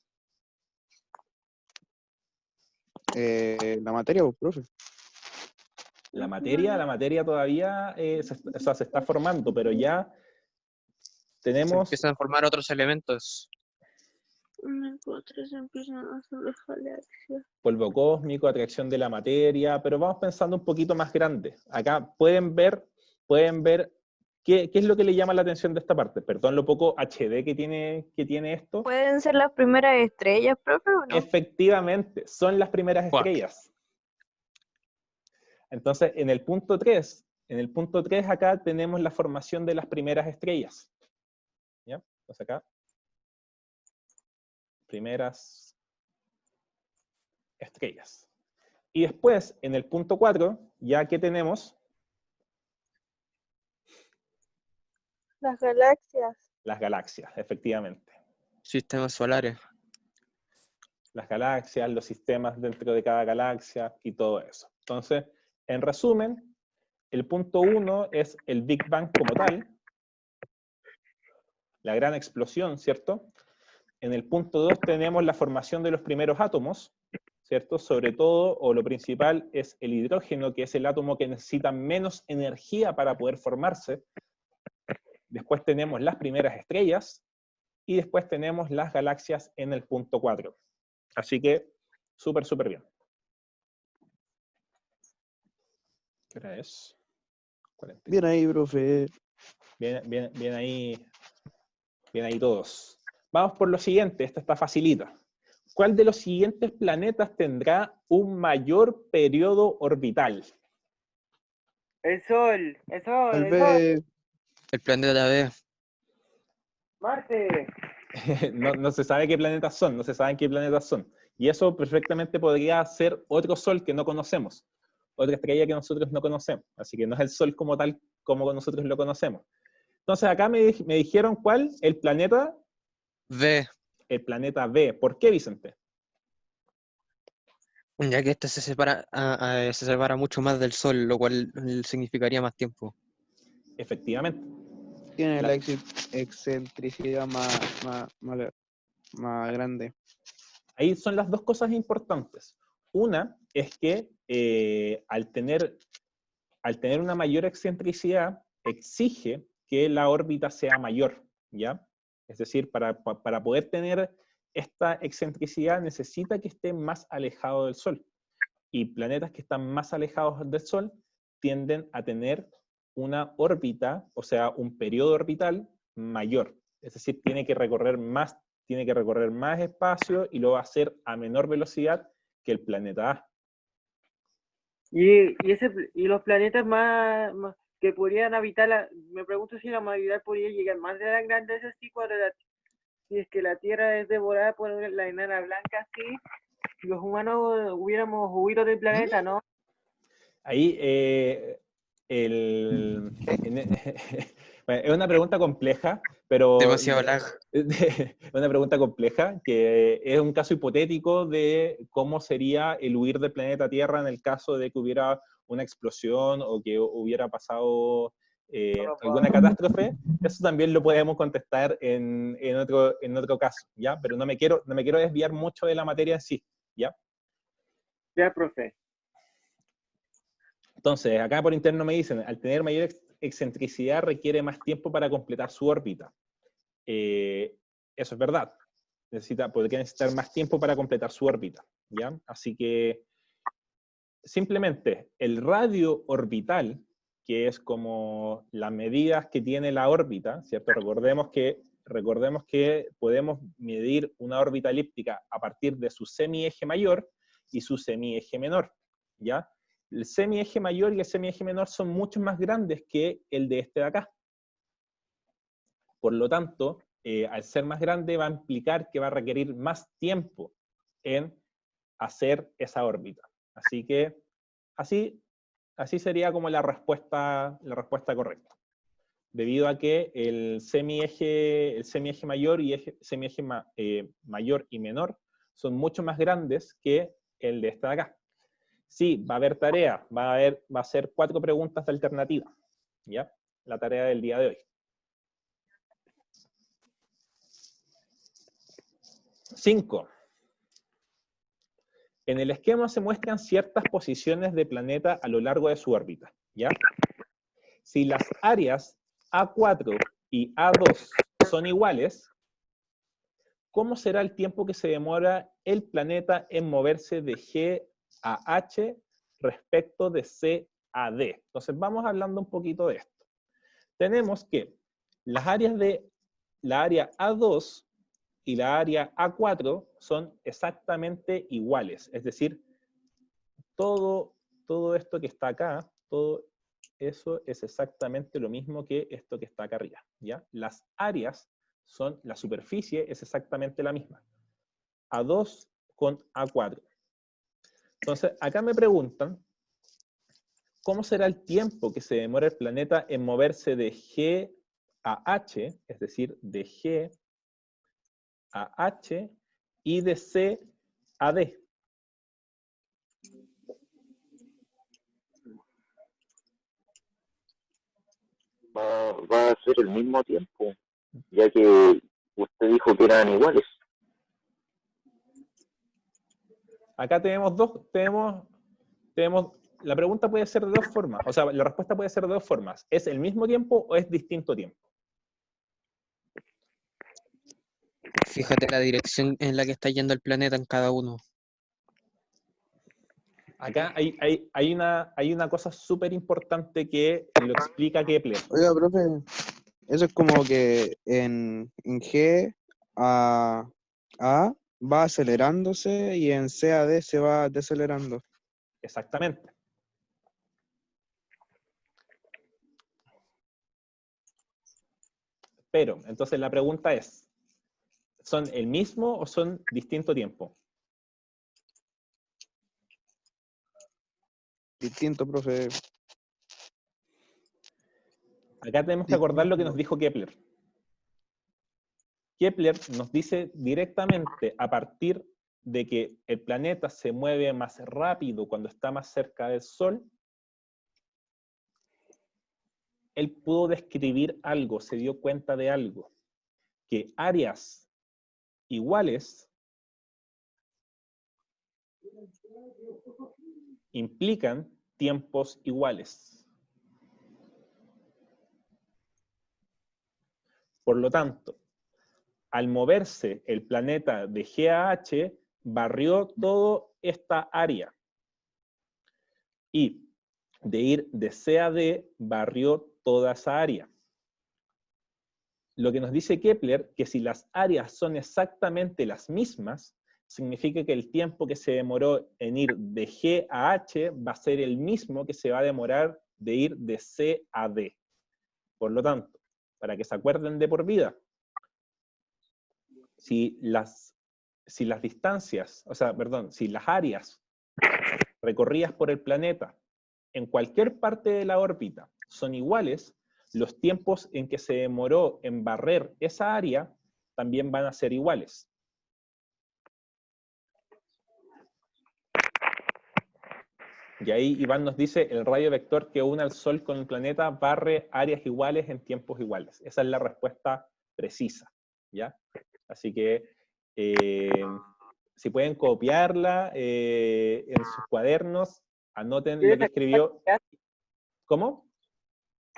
La materia, pues, profe. La materia todavía se está formando, pero ya Se tenemos... empiezan a formar otros elementos. Empiezan a hacer las galaxias. Polvo cósmico, atracción de la materia, pero vamos pensando un poquito más grande. Acá pueden ver qué es lo que le llama la atención de esta parte. Perdón lo poco HD que tiene esto. ¿Pueden ser las primeras estrellas, profe, o no? Efectivamente, son las primeras estrellas. Entonces, en el punto 3 acá tenemos la formación de las primeras estrellas. ¿Ya? Entonces acá, primeras estrellas. Y después, en el punto 4, ya que tenemos... Las galaxias. Las galaxias, efectivamente. Sistemas solares. las galaxias, los sistemas dentro de cada galaxia y todo eso. Entonces, en resumen, el punto 1 es el Big Bang como tal, la gran explosión, ¿cierto? En el punto 2 tenemos la formación de los primeros átomos, ¿cierto? Sobre todo, o lo principal, es el hidrógeno, que es el átomo que necesita menos energía para poder formarse. Después tenemos las primeras estrellas, y después tenemos las galaxias en el punto 4. Así que, súper, súper bien. ¿Qué hora es? 40. Bien ahí, profe. Bien ahí todos. Vamos por lo siguiente, esta está facilita. ¿Cuál de los siguientes planetas tendrá un mayor periodo orbital? El Sol, el Sol, Tal el Sol. vez El planeta B. Marte. No se sabe qué planetas son, no se saben qué planetas son. Y eso perfectamente podría ser otro Sol que no conocemos, otra estrella que nosotros no conocemos. Así que no es el Sol como tal, como nosotros lo conocemos. Entonces acá me dijeron cuál, el planeta B. El planeta B. ¿Por qué, Vicente? Ya que este se separa mucho más del Sol, lo cual significaría más tiempo. Efectivamente. tiene la excentricidad más grande. Ahí son las dos cosas importantes. Una es que al tener una mayor excentricidad, exige que la órbita sea mayor, ¿ya? Es decir, para poder tener esta excentricidad necesita que esté más alejado del Sol. Y planetas que están más alejados del Sol tienden a tener una órbita, o sea, un periodo orbital mayor. Es decir, tiene que recorrer más espacio y lo va a hacer a menor velocidad que el planeta A. Y los planetas más que podrían habitar, me pregunto si la humanidad podría llegar más de las grandes así si es que la Tierra es devorada por la enana blanca así, los humanos hubiéramos huido del planeta, ¿no? Ahí, bueno, es una pregunta compleja, pero... Demasiado lag. Es una pregunta compleja, que es un caso hipotético de cómo sería el huir del planeta Tierra en el caso de que hubiera una explosión o que hubiera pasado alguna catástrofe. Eso también lo podemos contestar en otro caso, ¿ya? Pero no me quiero desviar mucho de la materia en sí, ¿ya? Ya, profe. Entonces, acá por interno me dicen, al tener mayor excentricidad requiere más tiempo para completar su órbita. Eso es verdad. Podría necesitar más tiempo para completar su órbita, ¿ya? Así que, simplemente, el radio orbital, que es como las medidas que tiene la órbita, ¿cierto? Recordemos que podemos medir una órbita elíptica a partir de su semieje mayor y su semieje menor, ¿ya? El semieje mayor y el semieje menor son mucho más grandes que el de este de acá. Por lo tanto, al ser más grande va a implicar que va a requerir más tiempo en hacer esa órbita. Así que, así sería como la respuesta correcta. Debido a que el semieje mayor y semieje mayor y menor son mucho más grandes que el de esta de acá. Sí, va a haber tarea, va a ser 4 preguntas de alternativa, ¿ya? La tarea del día de hoy. 5. En el esquema se muestran ciertas posiciones de planeta a lo largo de su órbita, ¿ya? Si las áreas A4 y A2 son iguales, ¿cómo será el tiempo que se demora el planeta en moverse de G a H respecto de C a D? Entonces vamos hablando un poquito de esto. Tenemos que las áreas de la área A2 y la área A4 son exactamente iguales. Es decir, todo esto que está acá, todo eso es exactamente lo mismo que esto que está acá arriba, ¿ya? Las áreas la superficie es exactamente la misma. A2 con A4. Entonces, acá me preguntan, ¿cómo será el tiempo que se demora el planeta en moverse de G a H, es decir, de G a H, y de C AD. Va a ser el mismo tiempo, ya que usted dijo que eran iguales. Acá tenemos la pregunta puede ser de dos formas, o sea, la respuesta puede ser de dos formas. ¿Es el mismo tiempo o es distinto tiempo? Fíjate la dirección en la que está yendo el planeta en cada uno. Acá hay una cosa súper importante que lo explica Kepler. Oiga, profe, eso es como que en G a A va acelerándose y en C a D se va decelerando. Exactamente. Pero, entonces la pregunta es, ¿son el mismo o son distinto tiempo? Distinto, profe. Acá tenemos que acordar lo que nos dijo Kepler. Kepler nos dice directamente, a partir de que el planeta se mueve más rápido cuando está más cerca del Sol, él pudo describir algo, se dio cuenta de algo, que áreas iguales implican tiempos iguales. Por lo tanto, al moverse el planeta de G a H, barrió toda esta área. Y de ir de C a D, barrió toda esa área. Lo que nos dice Kepler, que si las áreas son exactamente las mismas, significa que el tiempo que se demoró en ir de G a H va a ser el mismo que se va a demorar de ir de C a D. Por lo tanto, para que se acuerden de por vida, si las distancias, si las áreas recorridas por el planeta en cualquier parte de la órbita son iguales, los tiempos en que se demoró en barrer esa área también van a ser iguales. Y ahí Iván nos dice, el radio vector que une al Sol con el planeta barre áreas iguales en tiempos iguales. Esa es la respuesta precisa, ¿ya? Así que, si pueden copiarla en sus cuadernos, anoten lo que escribió. ¿Cómo?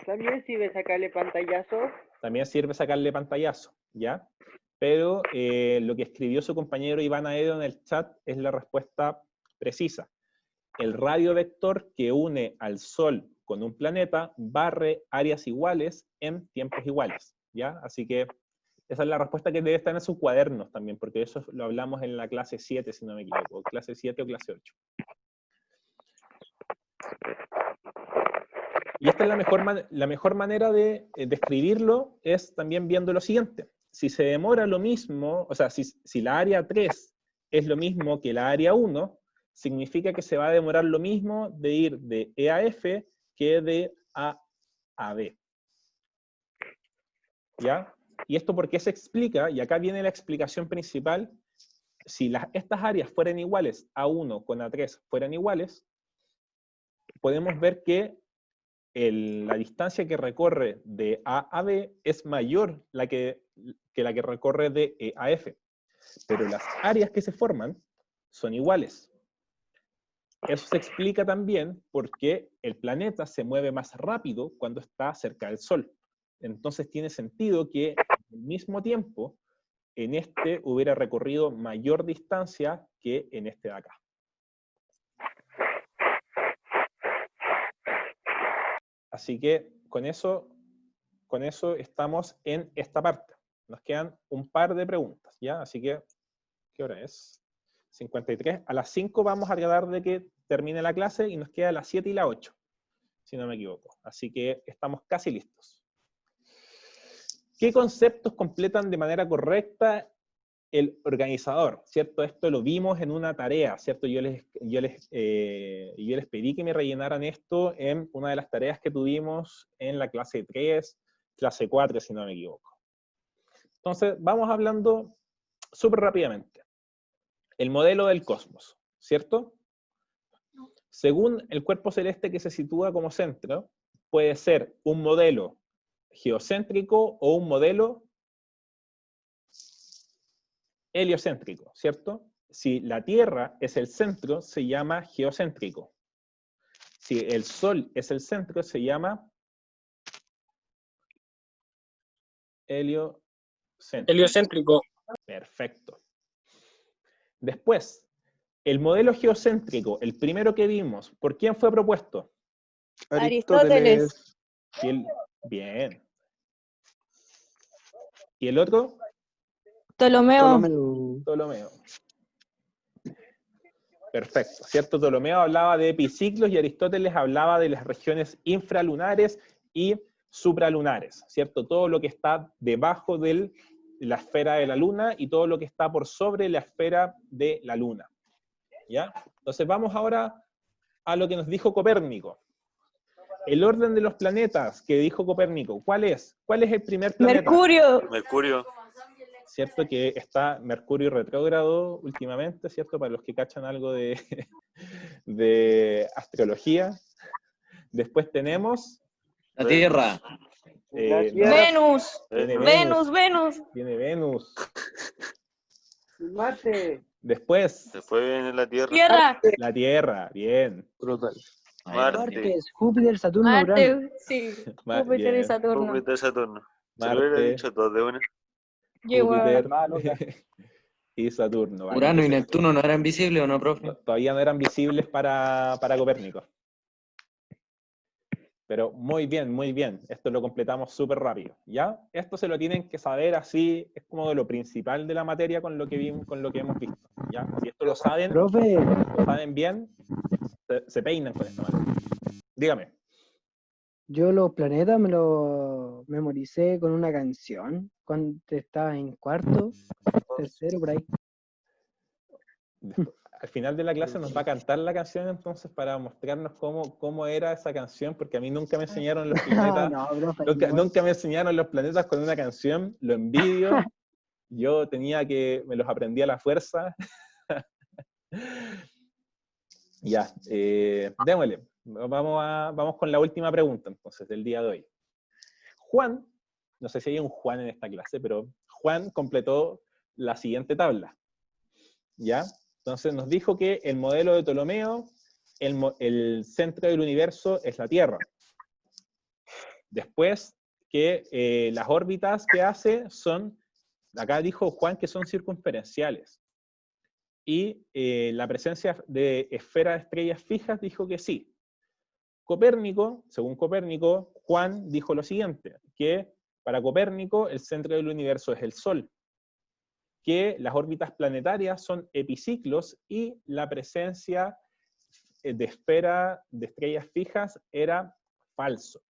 También sirve sacarle pantallazo. También sirve sacarle pantallazo, ¿ya? Pero lo que escribió su compañero Iván Aedo en el chat es la respuesta precisa. El radio vector que une al Sol con un planeta barre áreas iguales en tiempos iguales, ¿ya? Así que esa es la respuesta que debe estar en sus cuadernos también, porque eso lo hablamos en la clase 7, si no me equivoco, clase 7 o clase 8. Y esta es la mejor manera de describirlo, es también viendo lo siguiente. Si se demora lo mismo, o sea, si la área 3 es lo mismo que la área 1, significa que se va a demorar lo mismo de ir de E a F que de A a B. ¿Ya? Y esto porque se explica, y acá viene la explicación principal, si estas áreas fueran iguales, A1 con A3 fueran iguales, podemos ver que la distancia que recorre de A a B es mayor que la que recorre de E a F. Pero las áreas que se forman son iguales. Eso se explica también porque el planeta se mueve más rápido cuando está cerca del Sol. Entonces tiene sentido que al mismo tiempo en este hubiera recorrido mayor distancia que en este de acá. Así que con eso estamos en esta parte. Nos quedan un par de preguntas, ¿ya? Así que, ¿qué hora es? 53. A las 5 vamos a tratar de que termine la clase y nos queda a las 7 y las 8, si no me equivoco. Así que estamos casi listos. ¿Qué conceptos completan de manera correcta el organizador? ¿Cierto? Esto lo vimos en una tarea, ¿cierto? Yo les pedí que me rellenaran esto en una de las tareas que tuvimos en la clase 3, clase 4, si no me equivoco. Entonces, vamos hablando súper rápidamente. el modelo del cosmos, ¿cierto? Según el cuerpo celeste que se sitúa como centro, puede ser un modelo geocéntrico o un modelo heliocéntrico, ¿cierto? Si la Tierra es el centro, se llama geocéntrico. Si el Sol es el centro, se llama heliocéntrico. Heliocéntrico. Perfecto. Después, el modelo geocéntrico, el primero que vimos, ¿por quién fue propuesto? Aristóteles. Bien. ¿Y el otro? Ptolomeo. Ptolomeo. Perfecto, ¿cierto? Ptolomeo hablaba de epiciclos y Aristóteles hablaba de las regiones infralunares y supralunares, ¿cierto? Todo lo que está debajo de la esfera de la Luna y todo lo que está por sobre la esfera de la Luna. ¿Ya? Entonces vamos ahora a lo que nos dijo Copérnico. El orden de los planetas que dijo Copérnico, ¿cuál es? ¿Cuál es el primer planeta? Mercurio. Cierto que está Mercurio retrógrado últimamente, ¿cierto? Para los que cachan algo de astrología. Después tenemos... La Tierra. Venus. Venus. Tiene Venus. Marte. Después viene la Tierra. Tierra. La Tierra, bien. Brutal. Marte. Júpiter, Saturno, Urano. Marte, sí. Júpiter y Saturno. Júpiter, Saturno. Se lo hubiera Marte, dicho todo de una. Júpiter y Saturno. Vale. Urano y Neptuno no eran visibles, ¿o no, profe? Todavía no eran visibles para Copérnico. Pero muy bien, muy bien. Esto lo completamos súper rápido, ¿ya? Esto se lo tienen que saber así, es como de lo principal de la materia con lo que vimos, con lo que hemos visto, ¿ya? Si esto lo saben bien, se peinan con esto, ¿vale? Dígame. Yo los planetas me los memoricé con una canción cuando estaba en cuarto, tercero, por ahí. Al final de la clase nos va a cantar la canción entonces para mostrarnos cómo era esa canción, porque a mí nunca me enseñaron los planetas, nunca me enseñaron los planetas con una canción, lo envidio, yo me los aprendí a la fuerza. Ya, démosle, vamos con la última pregunta entonces del día de hoy. Juan, no sé si hay un Juan en esta clase, pero Juan completó la siguiente tabla, ¿ya? Entonces nos dijo que el modelo de Ptolomeo, el centro del universo es la Tierra. Después que las órbitas que hace son, acá dijo Juan que son circunferenciales. Y la presencia de esferas de estrellas fijas dijo que sí. Copérnico, según Copérnico, Juan dijo lo siguiente, que para Copérnico el centro del universo es el Sol, que las órbitas planetarias son epiciclos y la presencia de esfera de estrellas fijas era falso.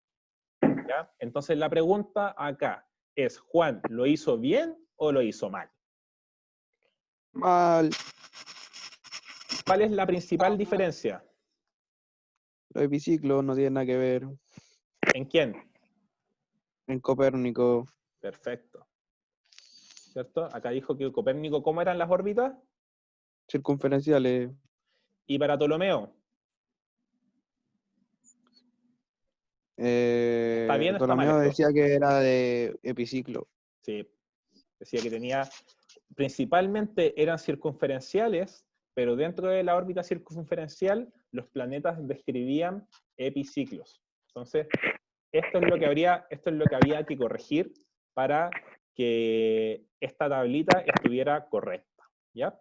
¿Ya? Entonces la pregunta acá es, ¿Juan lo hizo bien o lo hizo mal? Mal. ¿Cuál es la principal diferencia? Los epiciclos no tienen nada que ver. ¿En quién? En Copérnico. Perfecto. ¿Cierto? Acá dijo que Copérnico, ¿cómo eran las órbitas? Circunferenciales. ¿Y para Ptolomeo? ¿Está bien o está mal Ptolomeo esto? decía que era de epiciclo. Sí, decía que tenía, principalmente eran circunferenciales, pero dentro de la órbita circunferencial los planetas describían epiciclos. Entonces, esto es lo que había que corregir para que esta tablita estuviera correcta, ¿ya?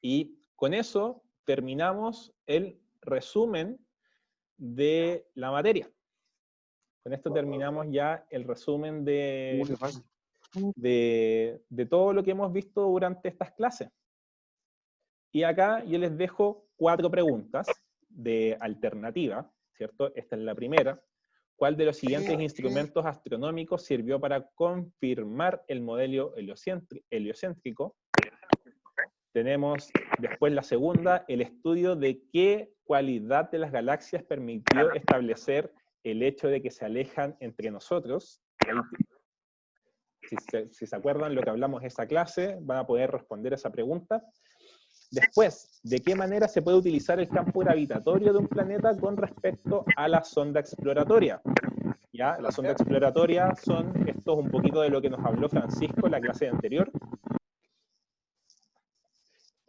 Y con eso terminamos el resumen de la materia. Con esto terminamos ya el resumen de todo lo que hemos visto durante estas clases. Y acá yo les dejo 4 preguntas de alternativa, ¿cierto? Esta es la primera. ¿Cuál de los siguientes instrumentos astronómicos sirvió para confirmar el modelo heliocéntrico? Tenemos después la segunda, el estudio de qué cualidad de las galaxias permitió establecer el hecho de que se alejan entre nosotros. Si se acuerdan lo que hablamos en esa clase, van a poder responder esa pregunta. Después, ¿de qué manera se puede utilizar el campo gravitatorio de un planeta con respecto a la sonda exploratoria? ¿Ya? La sonda exploratoria esto es un poquito de lo que nos habló Francisco en la clase anterior.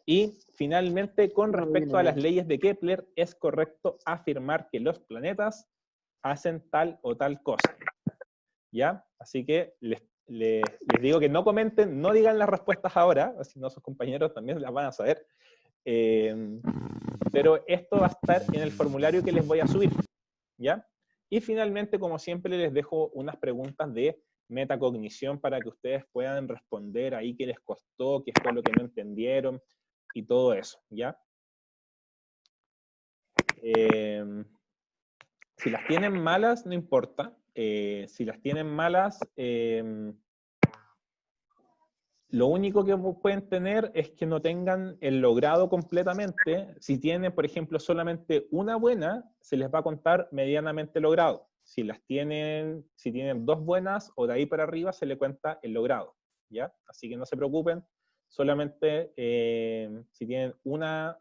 Y finalmente, con respecto a las leyes de Kepler, ¿es correcto afirmar que los planetas hacen tal o tal cosa? ¿Ya? Así que les digo que no comenten, no digan las respuestas ahora, si no sus compañeros también las van a saber. Pero esto va a estar en el formulario que les voy a subir, ¿ya? Y finalmente, como siempre, les dejo unas preguntas de metacognición para que ustedes puedan responder ahí qué les costó, qué fue lo que no entendieron, y todo eso, ¿ya? Si las tienen malas, no importa. Si las tienen malas, lo único que pueden tener es que no tengan el logrado completamente. Si tienen, por ejemplo, solamente una buena, se les va a contar medianamente logrado. Si tienen 2 buenas o de ahí para arriba, se le cuenta el logrado, ¿ya? Así que no se preocupen. Solamente si tienen una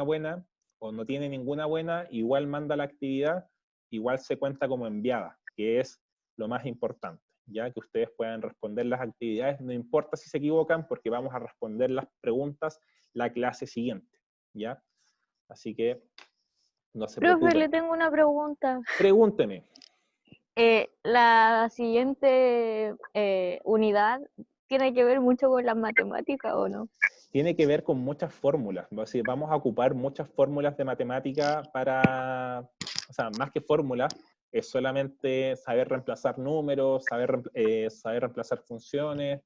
buena o no tienen ninguna buena, igual manda la actividad, igual se cuenta como enviada, que es lo más importante, ya que ustedes puedan responder las actividades, no importa si se equivocan, porque vamos a responder las preguntas la clase siguiente, ¿ya? Así que no se preocupen. Profe, le tengo una pregunta. Pregúnteme. La siguiente unidad tiene que ver mucho con las matemáticas, ¿o no? Tiene que ver con muchas fórmulas. Vamos a ocupar muchas fórmulas de matemática para, o sea, más que fórmulas, es solamente saber reemplazar números, saber reemplazar funciones,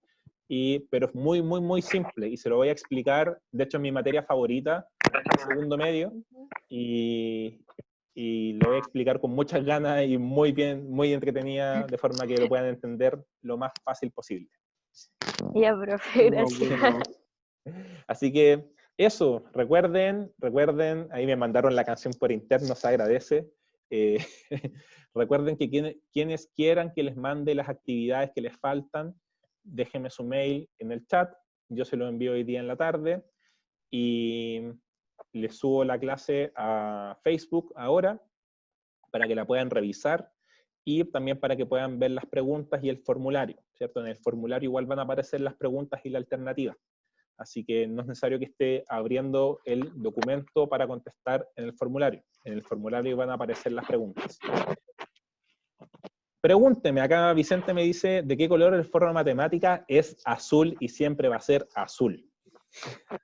pero es muy, muy, muy simple. Y se lo voy a explicar, de hecho, en mi materia favorita, segundo medio, y lo voy a explicar con muchas ganas y muy bien, muy entretenida, de forma que lo puedan entender lo más fácil posible. Ya, profe, gracias. Así que eso, recuerden, ahí me mandaron la canción por interno, se agradece. Recuerden que quienes quieran que les mande las actividades que les faltan, déjenme su mail en el chat, yo se lo envío hoy día en la tarde, y les subo la clase a Facebook ahora, para que la puedan revisar, y también para que puedan ver las preguntas y el formulario, ¿cierto? En el formulario igual van a aparecer las preguntas y la alternativa. Así que no es necesario que esté abriendo el documento para contestar en el formulario. En el formulario van a aparecer las preguntas. Pregúnteme, acá Vicente me dice, ¿de qué color el forro de matemática es azul y siempre va a ser azul?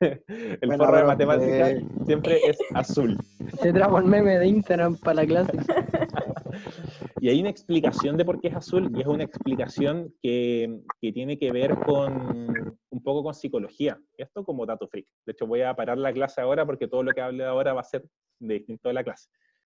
El forro de matemática siempre es azul. Se trajo el meme de Instagram para la clase. Y hay una explicación de por qué es azul, y es una explicación que tiene que ver con un poco con psicología. Esto como dato freak. De hecho, voy a parar la clase ahora porque todo lo que hable ahora va a ser de distinto de la clase.